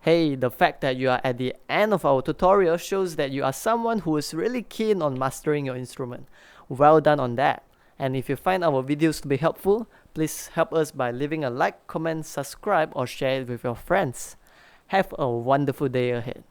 Hey, the fact that you are at the end of our tutorial shows that you are someone who is really keen on mastering your instrument. Well done on that. And if you find our videos to be helpful, please help us by leaving a like, comment, subscribe, or share it with your friends. Have a wonderful day ahead.